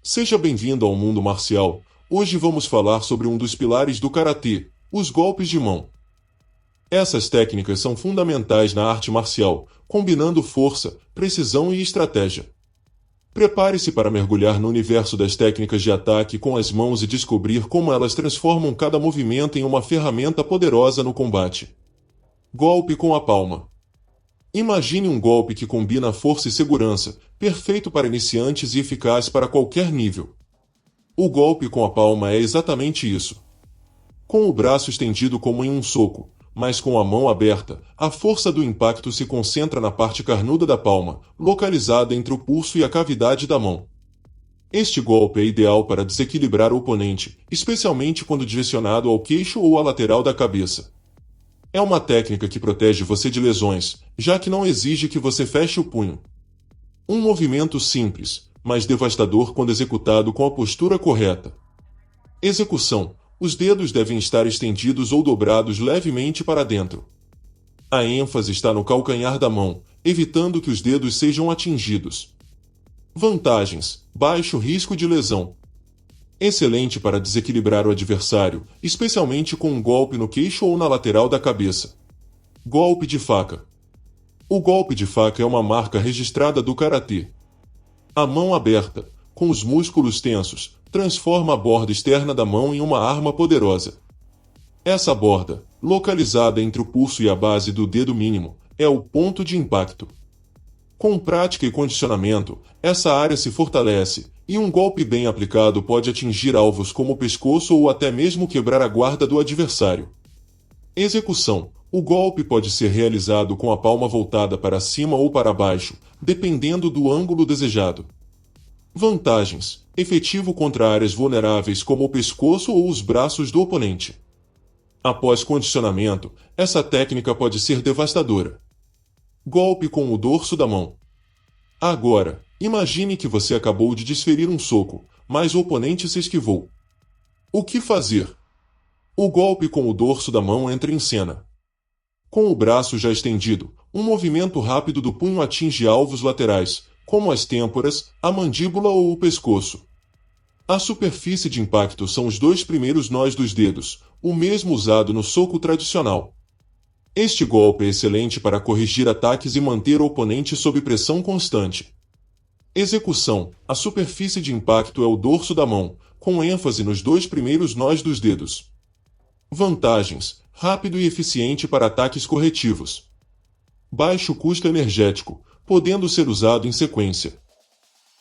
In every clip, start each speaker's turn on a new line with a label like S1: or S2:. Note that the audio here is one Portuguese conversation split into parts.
S1: Seja bem-vindo ao mundo marcial. Hoje vamos falar sobre um dos pilares do karatê, os golpes de mão. Essas técnicas são fundamentais na arte marcial, combinando força, precisão e estratégia. Prepare-se para mergulhar no universo das técnicas de ataque com as mãos e descobrir como elas transformam cada movimento em uma ferramenta poderosa no combate. Golpe com a palma. Imagine um golpe que combina força e segurança, perfeito para iniciantes e eficaz para qualquer nível. O golpe com a palma é exatamente isso. Com o braço estendido como em um soco, mas com a mão aberta, a força do impacto se concentra na parte carnuda da palma, localizada entre o pulso e a cavidade da mão. Este golpe é ideal para desequilibrar o oponente, especialmente quando direcionado ao queixo ou à lateral da cabeça. É uma técnica que protege você de lesões, já que não exige que você feche o punho. Um movimento simples, mas devastador quando executado com a postura correta. Execução. Os dedos devem estar estendidos ou dobrados levemente para dentro. A ênfase está no calcanhar da mão, evitando que os dedos sejam atingidos. Vantagens: baixo risco de lesão. Excelente para desequilibrar o adversário, especialmente com um golpe no queixo ou na lateral da cabeça. Golpe de faca. O golpe de faca é uma marca registrada do karatê. A mão aberta, com os músculos tensos, transforma a borda externa da mão em uma arma poderosa. Essa borda, localizada entre o pulso e a base do dedo mínimo, é o ponto de impacto. Com prática e condicionamento, essa área se fortalece, e um golpe bem aplicado pode atingir alvos como o pescoço ou até mesmo quebrar a guarda do adversário. Execução. O golpe pode ser realizado com a palma voltada para cima ou para baixo, dependendo do ângulo desejado. Vantagens: efetivo contra áreas vulneráveis como o pescoço ou os braços do oponente. Após condicionamento, essa técnica pode ser devastadora. Golpe com o dorso da mão. Agora, imagine que você acabou de desferir um soco, mas o oponente se esquivou. O que fazer? O golpe com o dorso da mão entra em cena. Com o braço já estendido, um movimento rápido do punho atinge alvos laterais, como as têmporas, a mandíbula ou o pescoço. A superfície de impacto são os dois primeiros nós dos dedos, o mesmo usado no soco tradicional. Este golpe é excelente para corrigir ataques e manter o oponente sob pressão constante. Execução. A superfície de impacto é o dorso da mão, com ênfase nos dois primeiros nós dos dedos. Vantagens: rápido e eficiente para ataques corretivos. Baixo custo energético, podendo ser usado em sequência.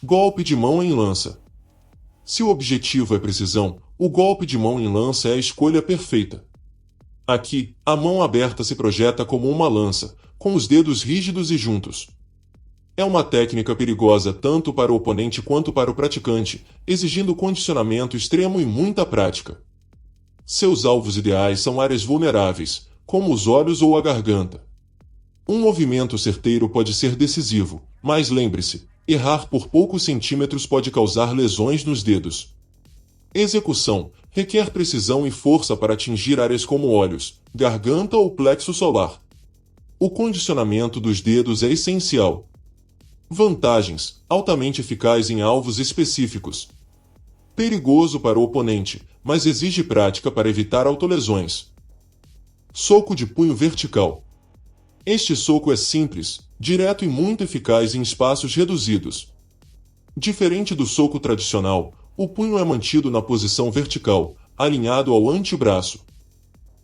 S1: Golpe de mão em lança. Se o objetivo é precisão, o golpe de mão em lança é a escolha perfeita. Aqui, a mão aberta se projeta como uma lança, com os dedos rígidos e juntos. É uma técnica perigosa tanto para o oponente quanto para o praticante, exigindo condicionamento extremo e muita prática. Seus alvos ideais são áreas vulneráveis, como os olhos ou a garganta. Um movimento certeiro pode ser decisivo, mas lembre-se, errar por poucos centímetros pode causar lesões nos dedos. Execução. Requer precisão e força para atingir áreas como olhos, garganta ou plexo solar. O condicionamento dos dedos é essencial. Vantagens: altamente eficaz em alvos específicos. Perigoso para o oponente, mas exige prática para evitar autolesões. Soco de punho vertical. Este soco é simples, direto e muito eficaz em espaços reduzidos. Diferente do soco tradicional, o punho é mantido na posição vertical, alinhado ao antebraço.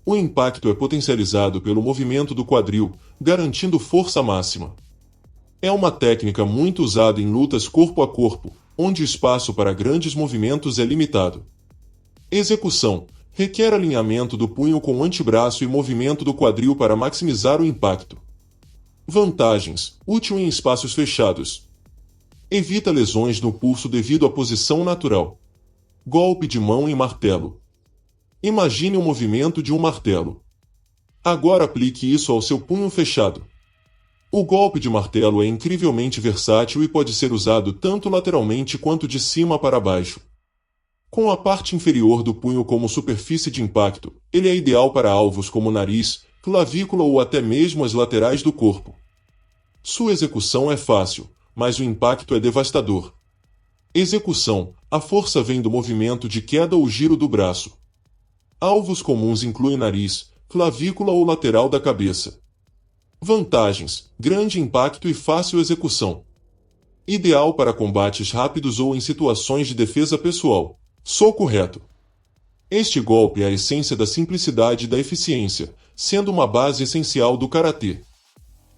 S1: O impacto é potencializado pelo movimento do quadril, garantindo força máxima. É uma técnica muito usada em lutas corpo a corpo, onde o espaço para grandes movimentos é limitado. Execução. Requer alinhamento do punho com o antebraço e movimento do quadril para maximizar o impacto. Vantagens: útil em espaços fechados. Evita lesões no pulso devido à posição natural. Golpe de mão em martelo. Imagine o movimento de um martelo. Agora aplique isso ao seu punho fechado. O golpe de martelo é incrivelmente versátil e pode ser usado tanto lateralmente quanto de cima para baixo. Com a parte inferior do punho como superfície de impacto, ele é ideal para alvos como nariz, clavícula ou até mesmo as laterais do corpo. Sua execução é fácil, mas o impacto é devastador. Execução. A força vem do movimento de queda ou giro do braço. Alvos comuns incluem nariz, clavícula ou lateral da cabeça. Vantagens: grande impacto e fácil execução. Ideal para combates rápidos ou em situações de defesa pessoal. Soco reto. Este golpe é a essência da simplicidade e da eficiência, sendo uma base essencial do karatê.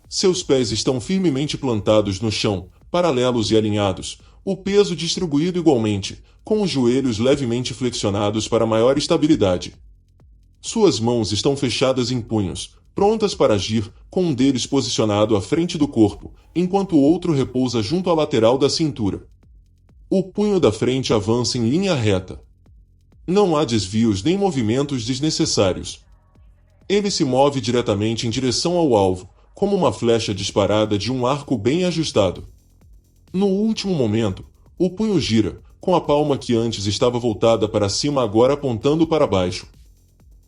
S1: Seus pés estão firmemente plantados no chão, paralelos e alinhados, o peso distribuído igualmente, com os joelhos levemente flexionados para maior estabilidade. Suas mãos estão fechadas em punhos, prontas para agir, com um deles posicionado à frente do corpo, enquanto o outro repousa junto à lateral da cintura. O punho da frente avança em linha reta. Não há desvios nem movimentos desnecessários. Ele se move diretamente em direção ao alvo, como uma flecha disparada de um arco bem ajustado. No último momento, o punho gira, com a palma que antes estava voltada para cima agora apontando para baixo.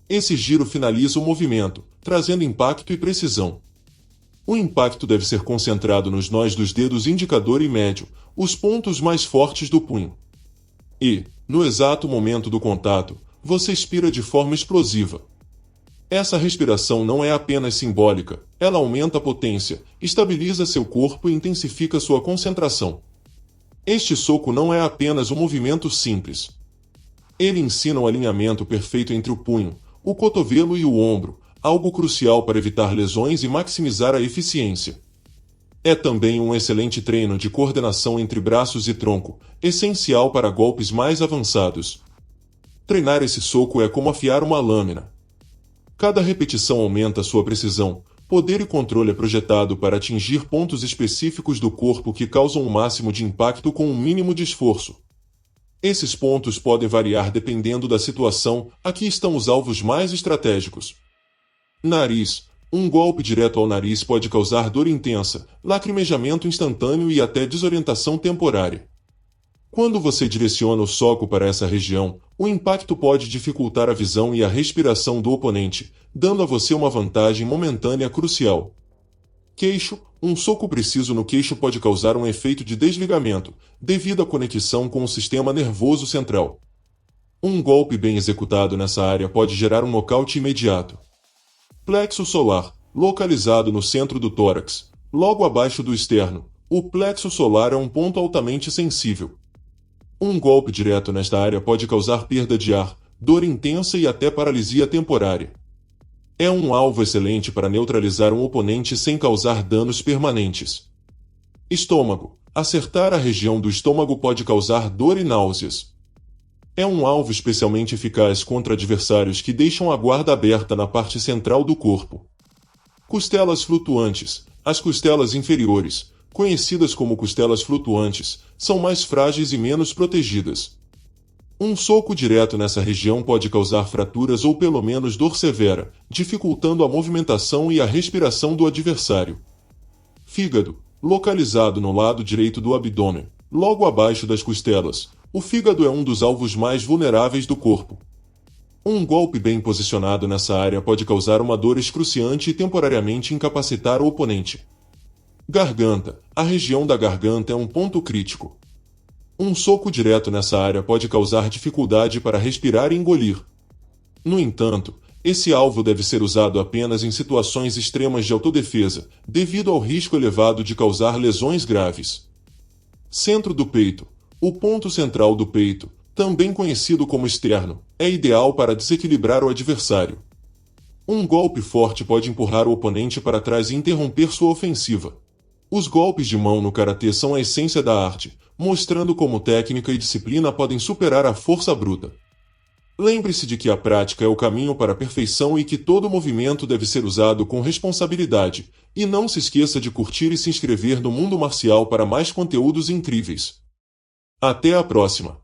S1: Esse giro finaliza o movimento, trazendo impacto e precisão. O impacto deve ser concentrado nos nós dos dedos indicador e médio, os pontos mais fortes do punho. E, no exato momento do contato, você expira de forma explosiva. Essa respiração não é apenas simbólica, ela aumenta a potência, estabiliza seu corpo e intensifica sua concentração. Este soco não é apenas um movimento simples. Ele ensina o alinhamento perfeito entre o punho, o cotovelo e o ombro, algo crucial para evitar lesões e maximizar a eficiência. É também um excelente treino de coordenação entre braços e tronco, essencial para golpes mais avançados. Treinar esse soco é como afiar uma lâmina. Cada repetição aumenta sua precisão, poder e controle é projetado para atingir pontos específicos do corpo que causam o máximo de impacto com um mínimo de esforço. Esses pontos podem variar dependendo da situação, aqui estão os alvos mais estratégicos. Nariz. Um golpe direto ao nariz pode causar dor intensa, lacrimejamento instantâneo e até desorientação temporária. Quando você direciona o soco para essa região, o impacto pode dificultar a visão e a respiração do oponente, dando a você uma vantagem momentânea crucial. Queixo. Um soco preciso no queixo pode causar um efeito de desligamento, devido à conexão com o sistema nervoso central. Um golpe bem executado nessa área pode gerar um nocaute imediato. Plexo solar. Localizado no centro do tórax, logo abaixo do externo, o plexo solar é um ponto altamente sensível. Um golpe direto nesta área pode causar perda de ar, dor intensa e até paralisia temporária. É um alvo excelente para neutralizar um oponente sem causar danos permanentes. Estômago. Acertar a região do estômago pode causar dor e náuseas. É um alvo especialmente eficaz contra adversários que deixam a guarda aberta na parte central do corpo. Costelas flutuantes. As costelas inferiores, conhecidas como costelas flutuantes, são mais frágeis e menos protegidas. Um soco direto nessa região pode causar fraturas ou pelo menos dor severa, dificultando a movimentação e a respiração do adversário. Fígado. Localizado no lado direito do abdômen, logo abaixo das costelas, o fígado é um dos alvos mais vulneráveis do corpo. Um golpe bem posicionado nessa área pode causar uma dor excruciante e temporariamente incapacitar o oponente. Garganta. A região da garganta é um ponto crítico. Um soco direto nessa área pode causar dificuldade para respirar e engolir. No entanto, esse alvo deve ser usado apenas em situações extremas de autodefesa, devido ao risco elevado de causar lesões graves. Centro do peito. O ponto central do peito, também conhecido como externo, é ideal para desequilibrar o adversário. Um golpe forte pode empurrar o oponente para trás e interromper sua ofensiva. Os golpes de mão no karatê são a essência da arte, mostrando como técnica e disciplina podem superar a força bruta. Lembre-se de que a prática é o caminho para a perfeição e que todo movimento deve ser usado com responsabilidade, e não se esqueça de curtir e se inscrever no Mundo Marcial para mais conteúdos incríveis. Até a próxima!